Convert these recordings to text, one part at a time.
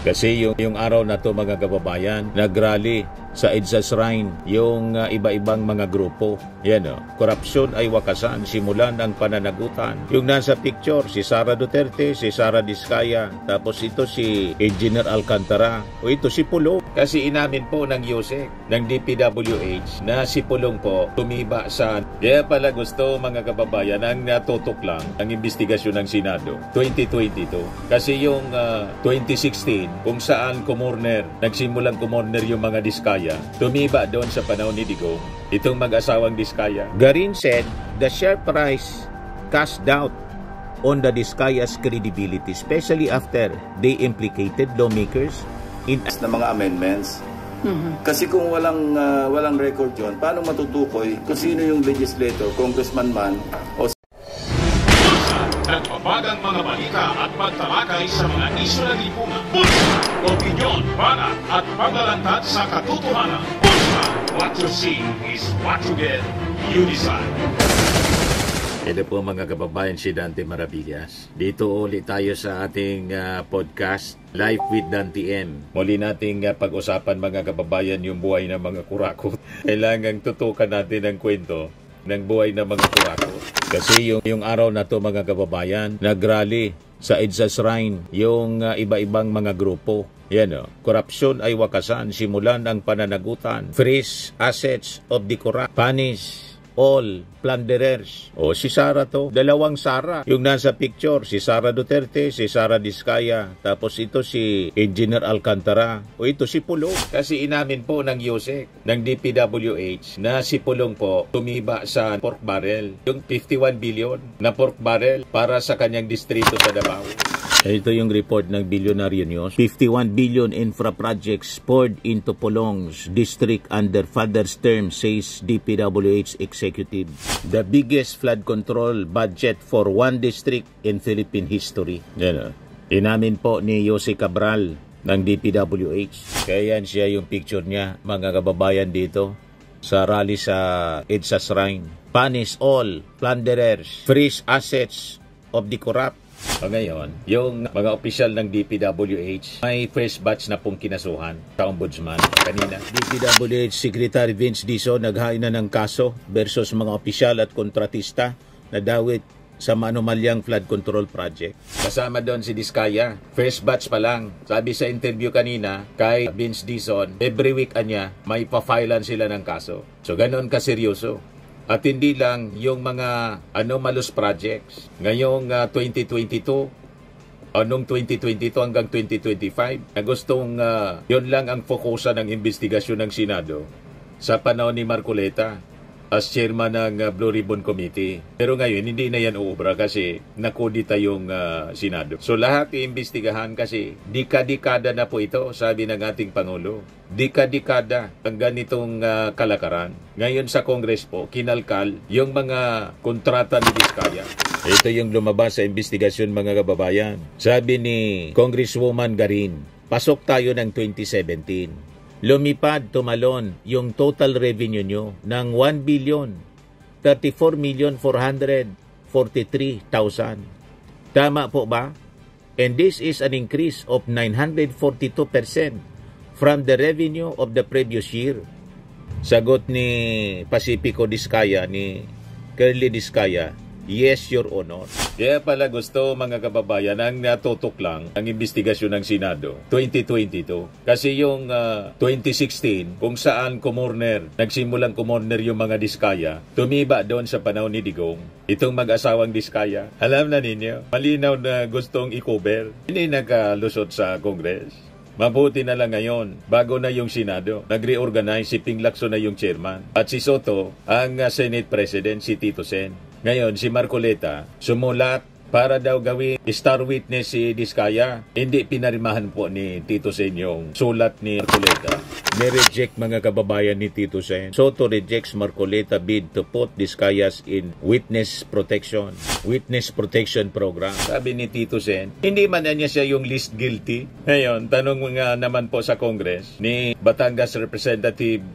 Kasi yung araw na to mga kababayan, nagrally sa EDSA Shrine yung iba-ibang mga grupo. Yan o, korupsyon ay wakasan, simulan ang pananagutan. Yung nasa picture, si Sara Duterte, si Sara Diskaya, tapos ito si Engineer Alcantara, o ito si Pulong. Kasi inamin po ng USEC, ng DPWH, na si Pulong po tumiba sa... Kaya pala gusto mga kababayan ang natutok lang ang investigasyon ng Senado 2022. Kasi yung 2016, kung saan nagsimulang kumorner yung mga Diskaya, tumiba doon sa panahon ni Digong, itong mag-asawang Diskaya. Garin said, the share price cast doubt on the Diskaya's credibility, especially after they implicated lawmakers in na mga amendments. Kasi kung walang record yon, paano matutukoy kung sino yung legislator, congressman man o nagpapagang mga balita at pagtalakay sa mga isyu na lipungan. Bulsa! Opinyon, banat at paglalantad sa katotohanan. Bulsa! What you see is what you get. You decide. Ito po mga kababayan, si Dante Maravillas. Dito ulit tayo sa ating podcast, Life with Dante M. Muli nating pag-usapan mga kababayan yung buhay ng mga kurakot. Kailangang tutukan natin ang kwento ng buhay ng mga kurakot. Kasi yung araw na to mga kababayan, nagrally sa EDSA Shrine yung iba-ibang mga grupo. Yan o, korupsyon ay wakasan, simulan ang pananagutan, freeze assets of the corrupt, punish all plunderers. O si Sara to, dalawang Sara. Yung nasa picture, si Sara Duterte, si Sara Diskaya, tapos ito si Engineer Alcantara, o ito si Pulong. Kasi inamin po ng USEC, ng DPWH, na si Pulong po tumiba sa pork barrel. Yung 51 billion na pork barrel para sa kanyang distrito sa Davao. Ito yung report ng Billionaire News. 51 billion infra projects poured into Pulong's district under father's term, says DPWH executive. The biggest flood control budget for one district in Philippine history. Yan, inamin po ni Jose Cabral ng DPWH. Kaya yan siya yung picture niya, mga kababayan dito, sa rally sa EDSA Shrine. Punish all plunderers, freeze assets of the corrupt. Ngayon, yung mga opisyal ng DPWH, may first batch na pong kinasuhan sa ombudsman kanina. DPWH Secretary Vince Dizon naghain na ng kaso versus mga opisyal at kontratista na dawit sa manumalyang flood control project. Kasama doon si Diskaya. First batch pa lang. Sabi sa interview kanina kay Vince Dizon, every week niya may pa-filean sila ng kaso. So ganoon kaseryoso. At hindi lang yung mga anomalous projects. Ngayong 2022, noong 2022 hanggang 2025, na gustong yun lang ang fokusan ng investigasyon ng Senado sa panahon ni Marcoleta as chairman ng Blue Ribbon Committee. Pero ngayon, hindi na yan uubra kasi nakudita yung Senado. So lahat iimbestigahan kasi dikadikada na po ito, sabi ng ating Pangulo. Dikadikada ang ganitong kalakaran. Ngayon sa Congress po, kinalkal yung mga kontrata ni Diskaya. Ito yung lumabas sa investigasyon mga kababayan. Sabi ni Congresswoman Garin, pasok tayo ng 2017. Lumipad, tumalon yung total revenue nyo ng 1,34,443,000. Tama po ba? And this is an increase of 942% from the revenue of the previous year. Sagot ni Pacifico Diskaya, ni Curly Diskaya, yes, Your Honor. Kaya pala gusto mga kababayan ang natutok lang ang investigasyon ng Senado 2022. Kasi yung 2016, kung saan nagsimulang kumorner yung mga Diskaya, tumiba doon sa panahon ni Digong. Itong mag-asawang Diskaya, alam na ninyo, malinaw na gustong i-cover. Hindi nakalusot sa Congress. Mabuti na lang ngayon, bago na yung Senado, nag-reorganize, si Ping Lacson na yung chairman. At si Soto, ang Senate President, si Tito Sen. Ngayon, si Marcoleta, sumulat para daw gawin star witness si Diskaya. Hindi pinarimahan po ni Tito Sen yung sulat ni Marcoleta. May reject mga kababayan ni Tito Sen. Soto rejects Marcoleta bid to put Diskayas in witness protection program. Sabi ni Tito Sen, hindi man niya siya yung least guilty. Ngayon, tanong nga naman po sa Congress ni Batangas Representative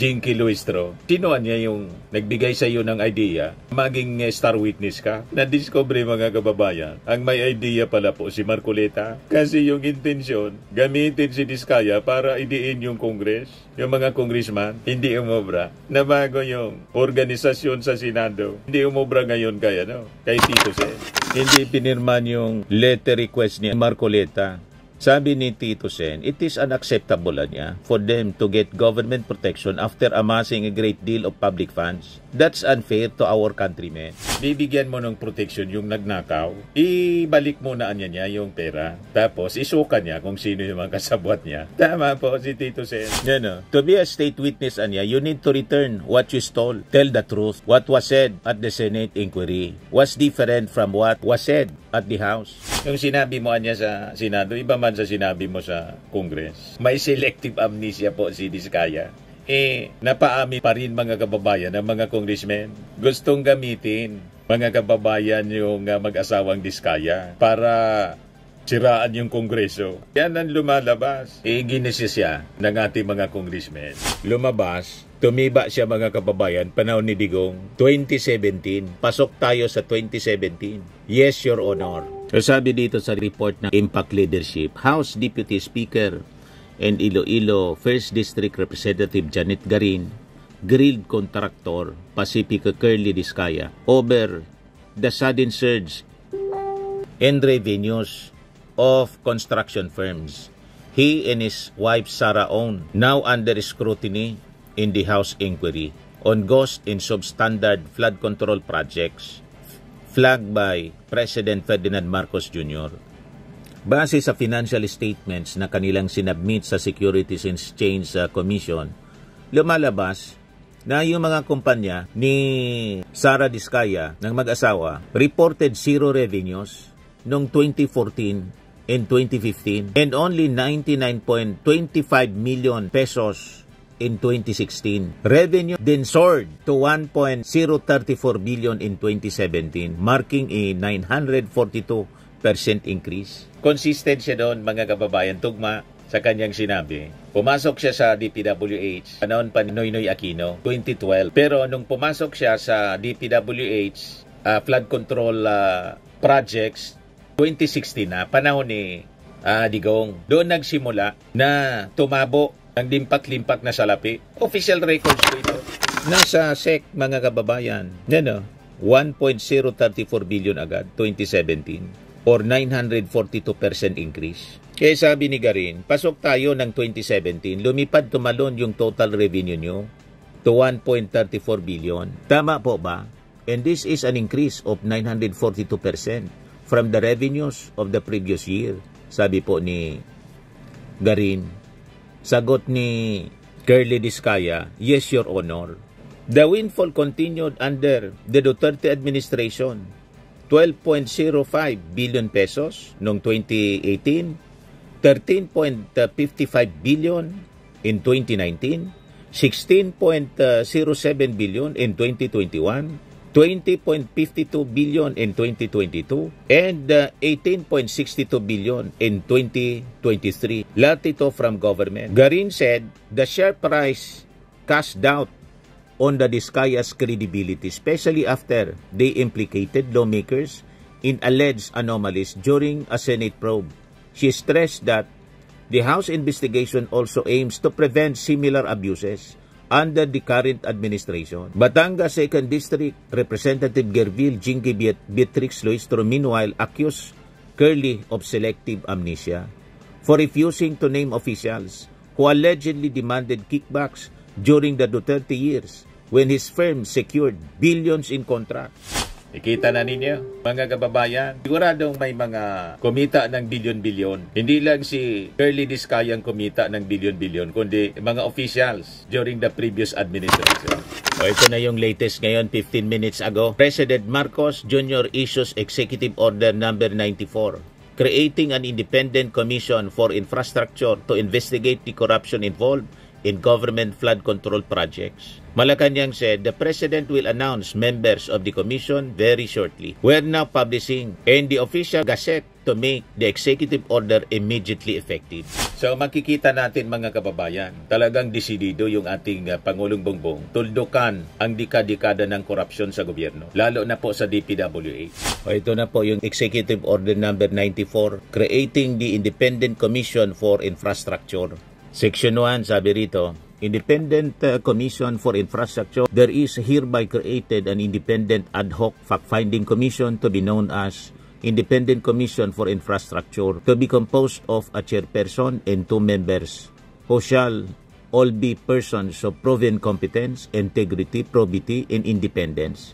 Jinky Luistro. Sino niya yung nagbigay sa iyo ng idea? Maging star witness ka? Na-discover mga kababayan, ang may idea pala po si Marcoleta. Kasi yung intensyon, gamitin si Diskaya para idiin yung Congress, yung mga congressman, hindi umobra. Na bago yung organisasyon sa Senado, hindi umobra ngayon kay Tito Sen. Hindi pinirman yung letter request ni Marcoleta. Sabi ni Tito Sen, it is unacceptable niya for them to get government protection after amassing a great deal of public funds. That's unfair to our countrymen. Bibigyan mo ng protection yung nagnakaw, ibalik mo na niya yung pera. Tapos isuka niya kung sino yung mga kasabwat niya. Tama po si Tito Sen. To be a state witness niya, you need to return what you stole. Tell the truth. What was said at the Senate inquiry was different from what was said at the House. Yung sinabi mo niya sa Senado, iba man sa sinabi mo sa Congress. May selective amnesia po si Diskaya. Napaami pa rin mga kababayan ng mga congressmen. Gustong gamitin mga kababayan yung mag-asawang Diskaya para siraan yung Kongreso. Yan ang lumalabas. Ginisya siya ng ating mga congressmen. Lumabas, tumiba siya mga kababayan, panahon ni Digong, 2017. Pasok tayo sa 2017. Yes, Your Honor. So sabi dito sa report ng Impact Leadership, House Deputy Speaker and Iloilo 1st District Representative Janet Garin grilled contractor Pacifica Curly Diskaya over the sudden surge in revenues of construction firms he and his wife Sarah own, now under scrutiny in the House inquiry on ghost and substandard flood control projects flagged by President Ferdinand Marcos Jr. Base sa financial statements na kanilang sinabmit sa Securities and Exchange Commission, lumalabas na yung mga kumpanya ni Sara Diskaya ng mag-asawa reported zero revenues noong 2014 and 2015 and only 99.25 million pesos in 2016. Revenue then soared to 1.034 billion in 2017, marking a 942% increase. Consistent siya doon mga kababayan, tugma sa kanyang sinabi. Pumasok siya sa DPWH, panahon pa ni Noynoy Aquino, 2012. Pero nung pumasok siya sa DPWH, flood control projects, 2016 na, panahon ni Digong. Doon nagsimula na tumabo ang limpak-limpak na salapi. Official records ko ito. Nasa SEC, mga kababayan, 1.034 billion agad, 2017, or 942% increase. Kaya sabi ni Garin, pasok tayo ng 2017, lumipad tumalon yung total revenue nyo to 1.34 billion. Tama po ba? And this is an increase of 942% from the revenues of the previous year. Sabi po ni Garin. Sagot ni Curly Diskaya, yes, Your Honor. The windfall continued under the Duterte administration. 12.05 billion pesos noong 2018, 13.55 billion in 2019, 16.07 billion in 2021, 20.52 billion in 2022, and 18.62 billion in 2023. Lahat ito from government. Garin said, the share price cast doubt on the Diskaya's credibility, especially after they implicated lawmakers in alleged anomalies during a Senate probe. She stressed that the House investigation also aims to prevent similar abuses under the current administration. Batangas 2nd District Representative Gerville Jinky Beatrix Luistro meanwhile accused Curly of selective amnesia for refusing to name officials who allegedly demanded kickbacks during the Duterte years when his firm secured billions in contracts. Ikita na ninyo, mga kababayan, siguradong may mga kumita ng bilyon-bilyon. Hindi lang si Curly Diskaya ang kumita ng bilyon-bilyon, kundi mga officials during the previous administration. O ito na yung latest ngayon, 15 minutes ago. President Marcos Jr. issues Executive Order number 94, creating an independent commission for infrastructure to investigate the corruption involved in government flood control projects. Malacanang said the President will announce members of the commission very shortly. We're now publishing in the official gazette to make the executive order immediately effective. So makikita natin mga kababayan, talagang desidido yung ating Pangulong Bongbong tuldukan ang dekada ng korupsyon sa gobyerno, lalo na po sa DPWH. O ito na po yung Executive Order number 94, creating the Independent Commission for Infrastructure. Section 1, sabi rito, Independent Commission for Infrastructure, there is hereby created an independent ad hoc fact-finding commission to be known as Independent Commission for Infrastructure, to be composed of a chairperson and 2 members, who shall all be persons of proven competence, integrity, probity, and independence.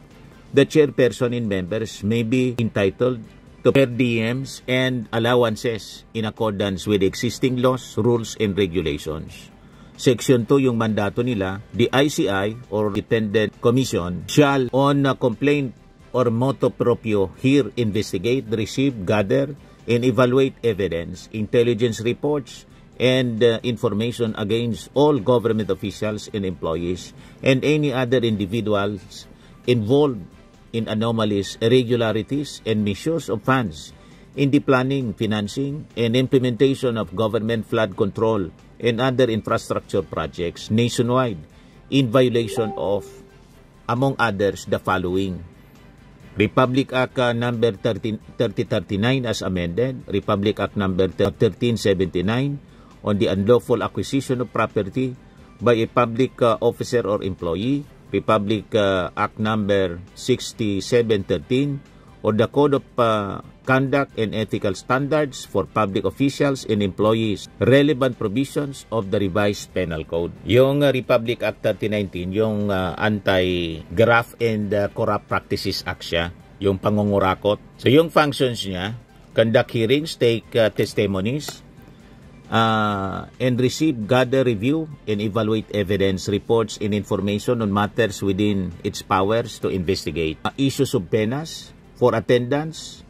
The chairperson and members may be entitled to per diems and allowances in accordance with existing laws, rules, and regulations. Section 2, yung mandato nila, the ICI or Independent Commission shall on a complaint or motu proprio hear, investigate, receive, gather, and evaluate evidence, intelligence reports, and information against all government officials and employees and any other individuals involved in anomalies, irregularities, and misuse of funds in the planning, financing, and implementation of government flood control and other infrastructure projects nationwide in violation of, among others, the following: Republic Act number 3039 as amended, Republic Act number 1379 on the unlawful acquisition of property by a public officer or employee, Republic Act number 6713 or the Code of Conduct and Ethical Standards for Public Officials and Employees, relevant provisions of the Revised Penal Code. Yung Republic Act 3019, yung Anti-Graft and Corrupt Practices Act siya, yung pangungurakot. So yung functions niya, conduct hearings, take testimonies, and receive, gather, review, and evaluate evidence, reports, and information on matters within its powers to investigate. Issue subpoenas for attendance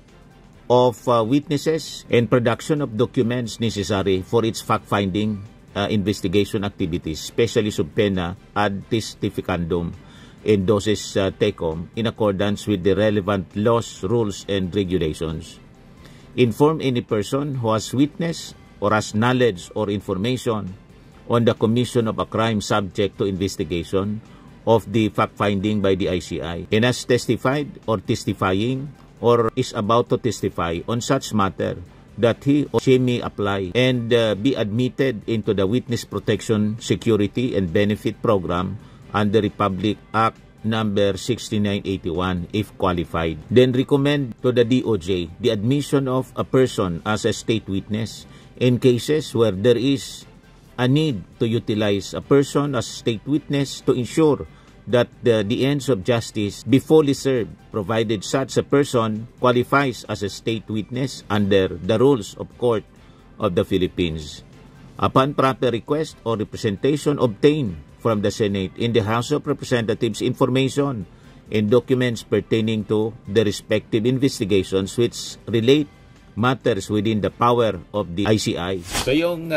of witnesses and production of documents necessary for its fact-finding investigation activities, especially subpoena ad testificandum and doses tecum in accordance with the relevant laws, rules, and regulations. Inform any person who has witnessed or has knowledge or information on the commission of a crime subject to investigation of the fact-finding by the ICI and has testified or testifying or is about to testify on such matter that he or she may apply and be admitted into the Witness Protection, Security, and Benefit Program under Republic Act number 6981 if qualified. Then recommend to the DOJ the admission of a person as a state witness in cases where there is a need to utilize a person as state witness to ensure that the ends of justice be fully served, provided such a person qualifies as a state witness under the rules of Court of the Philippines. Upon proper request or representation obtained from the Senate in the House of Representatives, information and documents pertaining to the respective investigations which relate matters within the power of the ICI. So yung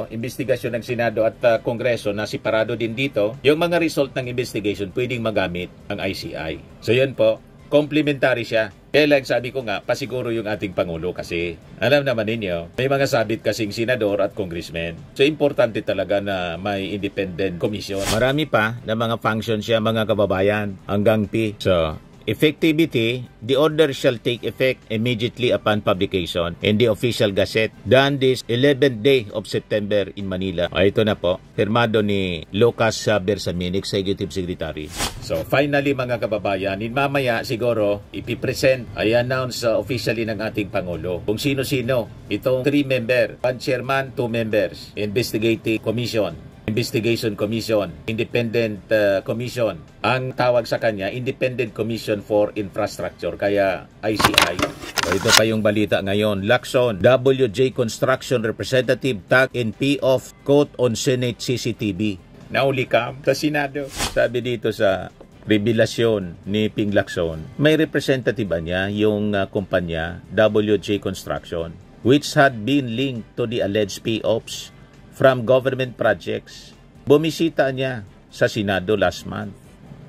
investigasyon ng Senado at Kongreso na separado din dito, yung mga result ng investigation pwedeng magamit ang ICI. So yun po, complementary siya. Kaya lang sabi ko nga, pasiguro yung ating Pangulo kasi alam naman ninyo, may mga sabit kasing senador at congressman. So importante talaga na may independent commission. Marami pa na mga functions siya mga kababayan hanggang P. So effectivity, the order shall take effect immediately upon publication in the official gazette done this 11th day of September in Manila. Ito na po, firmado ni Lucas Bersamin, Executive Secretary. So finally mga kababayan, mamaya siguro ipipresent, i-announce officially ng ating Pangulo kung sino-sino itong 3-member, 1 chairman, 2 members, investigating commission, Investigation Commission, Independent Commission. Ang tawag sa kanya, Independent Commission for Infrastructure, kaya ICI. So ito pa yung balita ngayon. Lacson, WJ Construction Representative tag NP of quote on Senate CCTV. Naulikam sa Senado. Sabi dito sa revelasyon ni Ping Lacson, may representative ba niya yung kumpanya WJ Construction which had been linked to the alleged P-Ops from government projects. Bumisita niya sa Senado last month.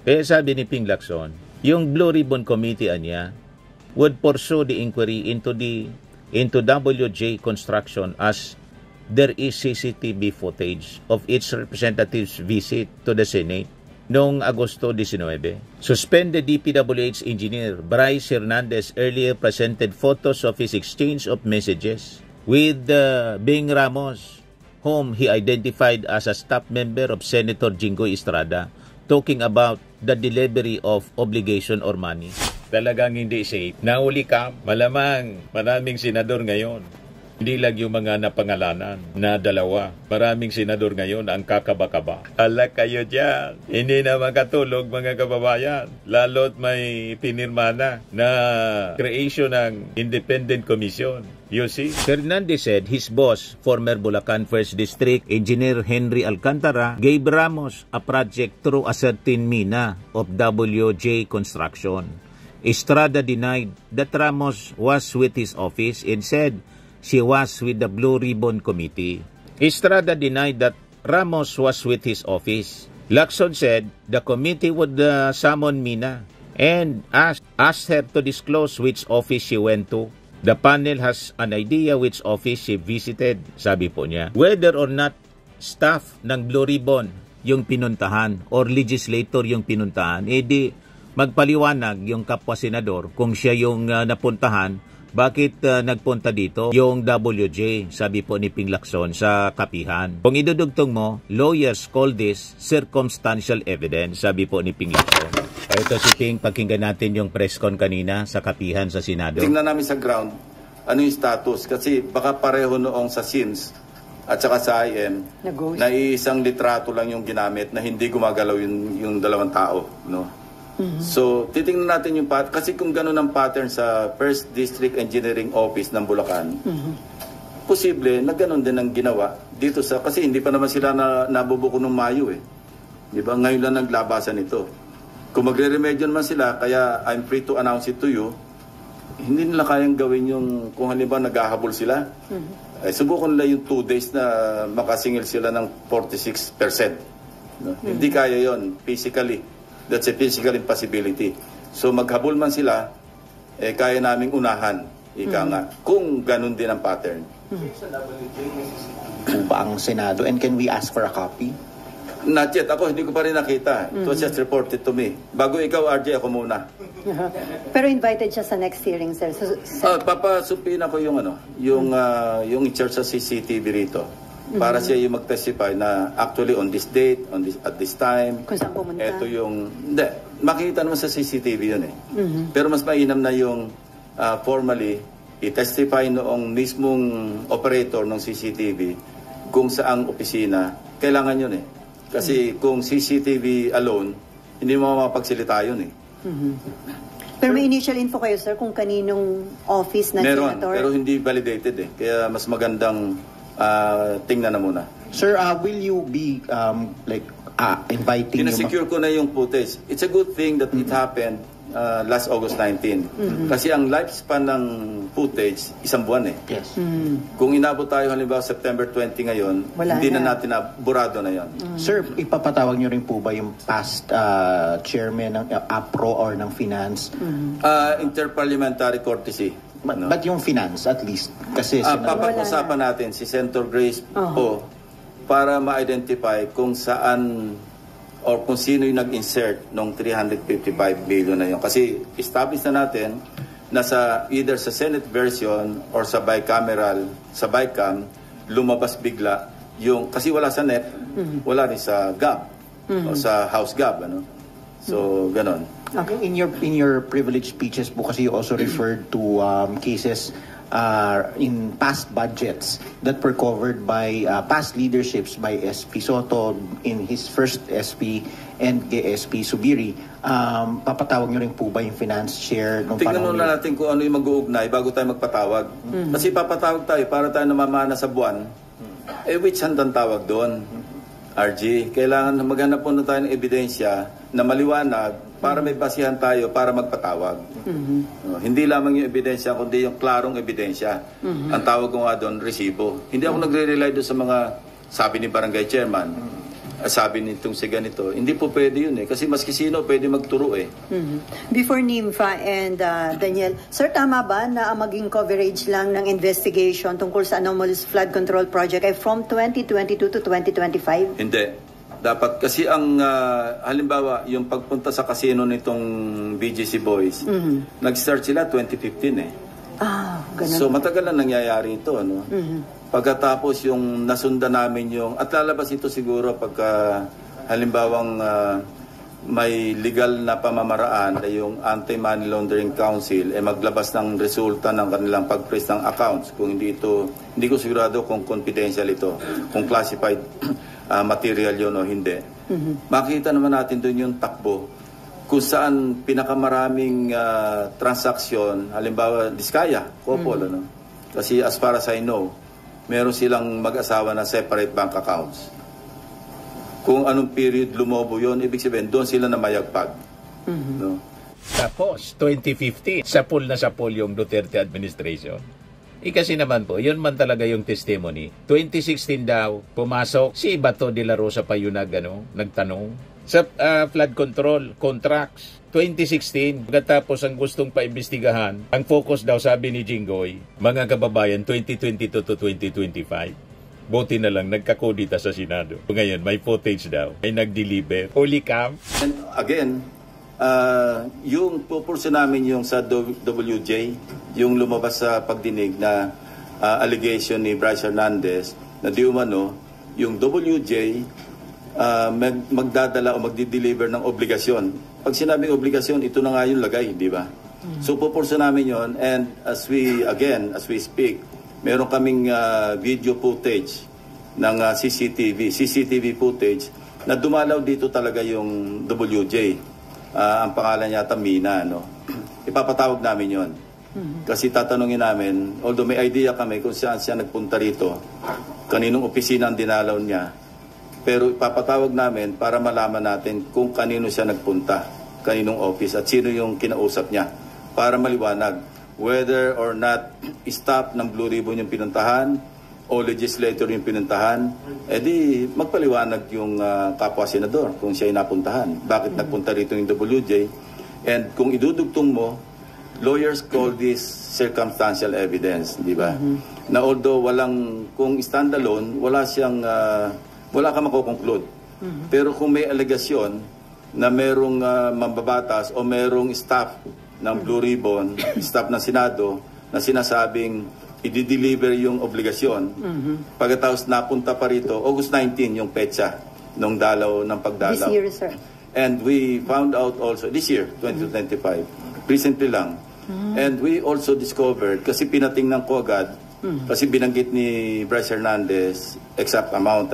Kaya sabi ni Ping Lacson, yung Blue Ribbon Committee niya would pursue the inquiry into the into WJ Construction as there is CCTV footage of its representative's visit to the Senate noong Agosto 19. Suspended DPWH engineer Bryce Hernandez earlier presented photos of his exchange of messages with Bing Ramos, whom he identified as a staff member of Senator Jinggoy Estrada, talking about the delivery of obligation or money. Talagang hindi safe. Nauli ka, malamang maraming senador ngayon. Hindi lang yung mga napangalanan na dalawa. Maraming senador ngayon ang kakaba-kaba. Ala kayo dyan. Hindi na makatulog mga kababayan. Lalo't may pinirma na creation ng independent commission. You see? Hernandez said his boss, former Bulacan 1st District Engineer Henry Alcantara, gave Ramos a project through a certain mina of WJ Construction. Estrada denied that Ramos was with his office and said she was with the Blue Ribbon Committee. Estrada denied that Ramos was with his office. Lacson said the committee would summon Mina and asked her to disclose which office she went to. The panel has an idea which office she visited, sabi po niya. Whether or not staff ng Blue Ribbon yung pinuntahan or legislator yung pinuntahan, edi magpaliwanag yung kapwa senador kung siya yung napuntahan. Bakit nagpunta dito yung WJ, sabi po ni Ping Lacson sa kapihan. Kung idudugtong mo, lawyers call this circumstantial evidence, sabi po ni Ping Lacson. Ito si Ping, pakinggan natin yung press con kanina sa kapihan sa Senado. Tingnan namin sa ground, ano yung status. Kasi baka pareho noong sa SINS at saka sa IM, na isang litrato lang yung ginamit na hindi gumagalaw yung dalawang tao, no? So, titingnan natin yung kasi kung gano'n ang pattern sa 1st District Engineering Office ng Bulacan, posible na gano'n din ang ginawa dito sa, kasi hindi pa naman sila nabubuko ng Mayo eh. Di ba? Ngayon lang naglabasan ito. Kung magre-remedyo man sila, kaya I'm free to announce it to you, hindi nila kayang gawin yung, kung halimbawa naghahabol sila, subukan nila yung 2 days na makasingil sila ng 46%. No? Hindi kaya yon physically. That's a physical impossibility. So maghabol man sila, kaya naming unahan, nga, kung ganun din ang pattern. Ba ang Senado? And can we ask for a copy? Not yet. Ako, hindi ko pa rin nakita. It was just reported to me. Bago ikaw, RJ, ako muna. Pero invited siya sa next hearing, sir. Papasupin ako yung in charge sa CCTV rito. Para siya yung mag-testify na actually on this date, at this time. Kung saan pumunta? Ito yung, hindi, makikita naman sa CCTV yun eh. Pero mas mainam na yung formally, i-testify noong mismong operator ng CCTV kung saang opisina, kailangan yun eh. Kasi kung CCTV alone, hindi mo mapagsilita yun eh. Pero may initial info kayo, sir, kung kaninong office na meron, senator? pero hindi validated eh. Kaya mas magandang tingnan na muna. Sir, will you be inviting Pinasecure ko na yung footage. It's a good thing that it happened last August 19. Kasi ang lifespan ng footage, isang buwan eh. Yes. Kung inabot tayo halimbawa September 20 ngayon, hindi na natin burado na yon. Sir, ipapatawag nyo rin po ba yung past chairman ng APRO or ng finance? Interparliamentary courtesy. But yung finance, at least. Kasi papag-usapan natin si Senator Grace po para ma-identify kung saan or kung sino yung nag-insert ng 355 million na yun. Kasi establish na natin na either sa Senate version or sa bicameral, sa BICAM, lumabas bigla yung, kasi wala sa NEP, wala rin sa GAB o sa House GAB. Ano? So, ganon. Okay. In your privileged speeches po kasi you also referred to cases in past budgets that were covered by past leaderships by SP Soto in his first SP and SP Subiri. Papatawag nyo rin po ba yung finance chair? Tingnan na natin kung ano yung mag-uugnay bago tayo magpatawag. Kasi papatawag tayo para tayo namamana sa buwan. Which hand ang tawag doon? RG, kailangan maghanap po na tayo ng ebidensya na maliwanag para may basihan tayo para magpatawag. Hindi lamang yung ebidensya, kundi yung klarong ebidensya. Ang tawag ko nga doon, resibo. Hindi ako nagre-rely doon sa mga sabi ni barangay chairman. sabi nitong si ganito, hindi po pwede yun kasi maski sino pwede magturo Before Nympha and Daniel, sir, tama ba na ang maging coverage lang ng investigation tungkol sa anomalous flood control project ay from 2022 to 2025? Hindi. Dapat kasi ang halimbawa yung pagpunta sa casino nitong BGC Boys, nag-start sila 2015 ganun. So matagal na nangyayari ito, no? Pagkatapos yung nasundan namin at lalabas ito siguro pagka halimbawang may legal na pamamaraan na yung Anti-Money Laundering Council maglabas ng resulta ng kanilang pag-freeze ng accounts. Kung hindi ko sigurado kung confidential ito, kung classified material yun o hindi. Makita naman natin doon yung takbo kung saan pinakamaraming transaksyon, halimbawa Diskaya, Couple, ano? Kasi as far as I know, meron silang mag-asawa na separate bank accounts. Kung anong period lumobo yun, ibig sabihin, doon sila na mayagpag. No? Tapos, 2015, sapul na sapul yung Duterte administration. Kasi naman po, yun man talaga yung testimony. 2016 daw, pumasok si Bato de la Rosa pa yun nagtanong. Sa flood control contracts, 2016, pagkatapos ang gustong paimbestigahan, ang focus daw sabi ni Jinggoy, mga kababayan, 2022 to 2025. Buti na lang, nagkakodita sa Senado. Ngayon, may footage daw. May nag-deliver. Holy cam. And again, yung pupurso namin yung sa WJ, yung lumabas sa pagdinig na allegation ni Bryce Hernandez na di umano, yung WJ magdadala o magdi-deliver ng obligasyon. Pag sinabing obligasyon, ito na nga yung lagay, di ba? So pupurso namin yon, and as we speak, meron kaming video footage ng CCTV footage na dumalaw dito talaga yung WJ. Ang pangalan yata Mina, no? Ipapatawag namin yon. Kasi tatanungin namin, although may idea kami kung saan siya nagpunta rito, kaninong opisina ang dinalaw niya, pero ipapatawag namin para malaman natin kung kanino siya nagpunta, kaninong office at sino yung kinausap niya, para maliwanag whether or not staff ng Blue Ribbon yung pinuntahan o legislator yung pinuntahan, edi magpaliwanag yung kapwa senador kung siya yung napuntahan. Bakit nagpunta rito yung WJ? And kung idudugtong mo, lawyers call this circumstantial evidence, di ba? Na although kung standalone, wala ka makukonclude. Pero kung may alegasyon na merong mambabatas o merong staff ng Blue Ribbon, staff ng Senado, na sinasabing i-deliver yung obligasyon, pagkatapos napunta pa rito, August 19 yung petsa ng pagdalaw. This year, sir. And we found out also, this year, 2025, recently lang. And we also discovered, kasi pinatingnan ko agad, kasi binanggit ni Bryce Hernandez exact amount,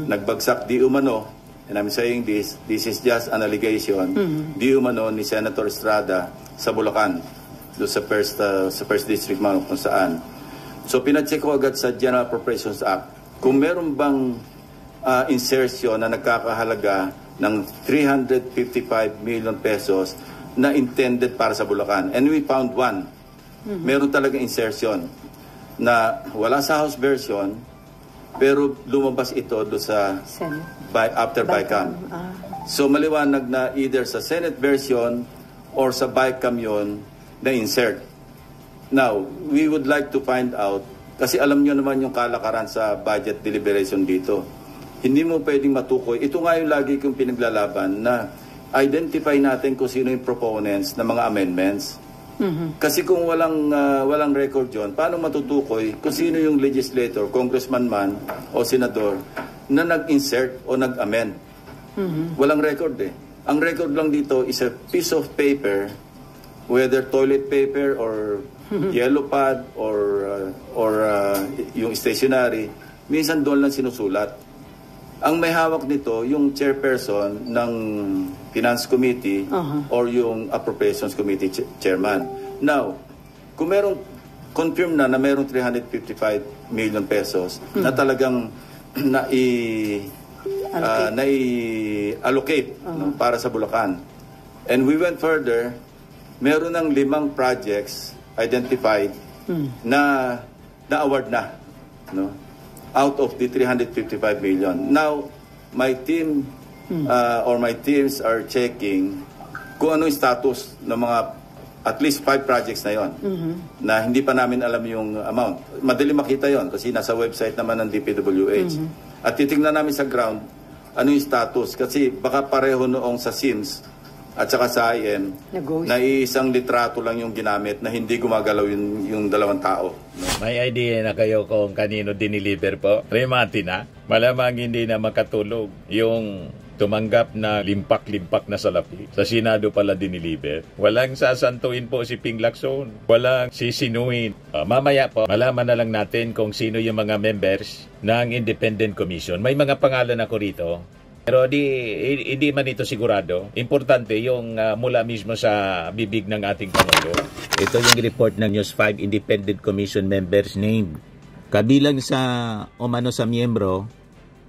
nagbagsak di umano, and I'm saying this is just an allegation, di umano ni Senator Estrada sa Bulacan, doon sa first district man kung saan. So pinacheck ko agad sa General Appropriations Act kung meron bang insertion na nagkakahalaga ng 355 million pesos na intended para sa Bulacan. And we found one. Meron talaga insertion na wala sa House version, pero lumabas ito do sa after BICAM. So maliwanag na either sa Senate version or sa BICAM yun na insert. Now, we would like to find out, kasi alam nyo naman yung kalakaran sa budget deliberation dito. Hindi mo pwedeng matukoy. Ito nga yung lagi kong pinaglalaban na identify natin kung sino yung proponents ng mga amendments. Kasi kung walang record yun, paano matutukoy kung sino yung legislator, congressman man o senador na nag-insert o nag-amend? Walang record eh. Ang record lang dito is a piece of paper, whether toilet paper or yellow pad or yung stationery, minsan doon lang sinusulat. Ang may hawak nito, yung chairperson ng Finance Committee or yung Appropriations Committee chairman. Now, kung merong confirm na merong 355 million pesos na talagang nai-allocate para sa Bulacan. And we went further, meron ng 5 projects identified na award na, out of the 355 million. Now, my team or my teams are checking kung ano yung status ng mga at least 5 projects na yon na hindi pa namin alam yung amount. Madali makita yon kasi nasa website naman ng DPWH. At titingnan namin sa ground ano yung status kasi baka pareho noong sa SINS at saka sa IM na isang litrato lang yung ginamit na hindi gumagalaw yung dalawang tao. No? May idea na kayo kung kanino diniliver po? Remati na. Malamang hindi na makatulog yung tumanggap na limpak-limpak na salapi. Sa Senado pala diniliver. Walang sasantuin po si Ping Lacson. Walang sisinuin. Mamaya po, malaman na lang natin kung sino yung mga members ng Independent Commission. May mga pangalan ako rito. Pero hindi man ito sigurado. Importante yung mula mismo sa bibig ng ating Pangulo. Ito yung report ng News 5 Independent Commission members named. Kabilang sa sa miyembro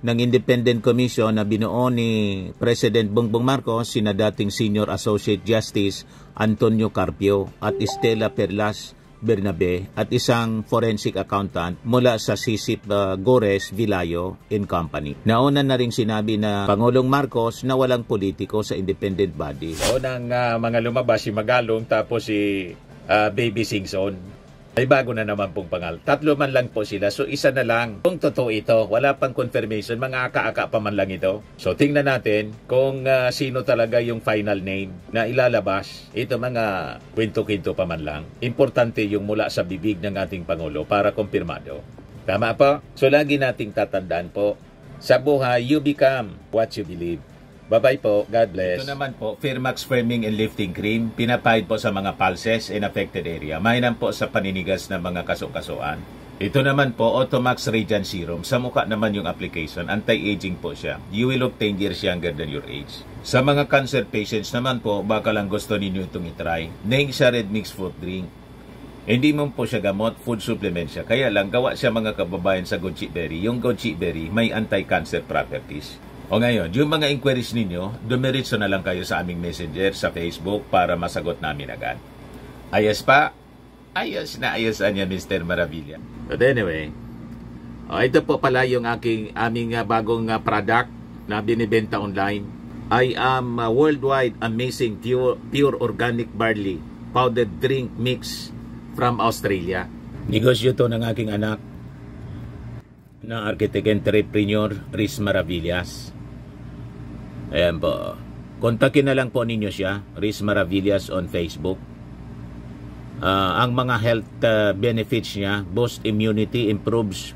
ng Independent Commission na binuo ni President Bongbong Marcos, sina dating Senior Associate Justice Antonio Carpio at Estela Perlas Bernabe at isang forensic accountant mula sa SISIP Gores Vilayo and Company. Nauna na rin sinabi na Pangulong Marcos na walang politiko sa independent body. Unang mga lumabas si Magalong tapos si Baby Singson. Ay bago na naman pong pangal. 3 man lang po sila. So isa na lang. Kung totoo ito, wala pang confirmation. Mga aka-aka pa man lang ito. So tingnan natin kung sino talaga yung final name na ilalabas. Ito mga kwento-kwento pa man lang. Importante yung mula sa bibig ng ating Pangulo para kumpirmado. Tama po? So lagi nating tatandaan po. Sa buhay, you become what you believe. Bye-bye po. God bless. Ito naman po, Firmax Firming and Lifting Cream. Pinapahid po sa mga pulses in affected area. Mainam po sa paninigas ng mga kaso-kasuan. Ito naman po, Automax Radiant Serum. Sa mukha naman yung application. Anti-aging po siya. You will look 10 years younger than your age. Sa mga cancer patients naman po, baka lang gusto ninyo itong itry. Neng siya Red Mix Fruit Drink. Hindi mo po siya gamot, food supplement siya. Kaya lang, gawa siya mga kababayan sa goji berry. Yung goji berry may anti-cancer properties. O ngayon, yung mga inquiries ninyo, dumiritso na lang kayo sa aming messenger sa Facebook para masagot namin agad. Ayos pa? Ayos na ayosan niya, Mr. Maravilla. But anyway, ito po pala yung aming bagong product na binibenta online. I am worldwide amazing pure organic barley powdered drink mix from Australia. Negosyo to ng aking anak na architect entrepreneur Riz Maravillas. Ayan po. Kontakin na lang po ninyo siya, Riz Maravillas on Facebook. Ang mga health benefits niya, boost immunity, improves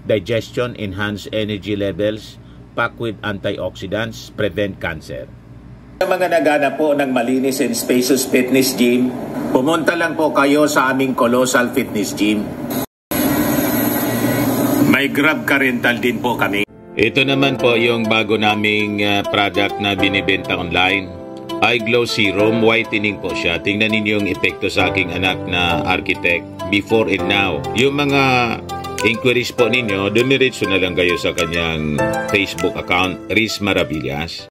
digestion, enhance energy levels, packed with antioxidants, prevent cancer. Sa mga nagana po ng malinis and spacious fitness gym, pumunta lang po kayo sa aming Colossal Fitness Gym. May Grab car rental din po kami. Ito naman po yung bago naming product na binibenta online. Eye Glow Serum, whitening po siya. Tingnan ninyo yung epekto sa aking anak na architect before and now. Yung mga inquiries po ninyo, dumiretso na lang kayo sa kanyang Facebook account, Riz Maravillas.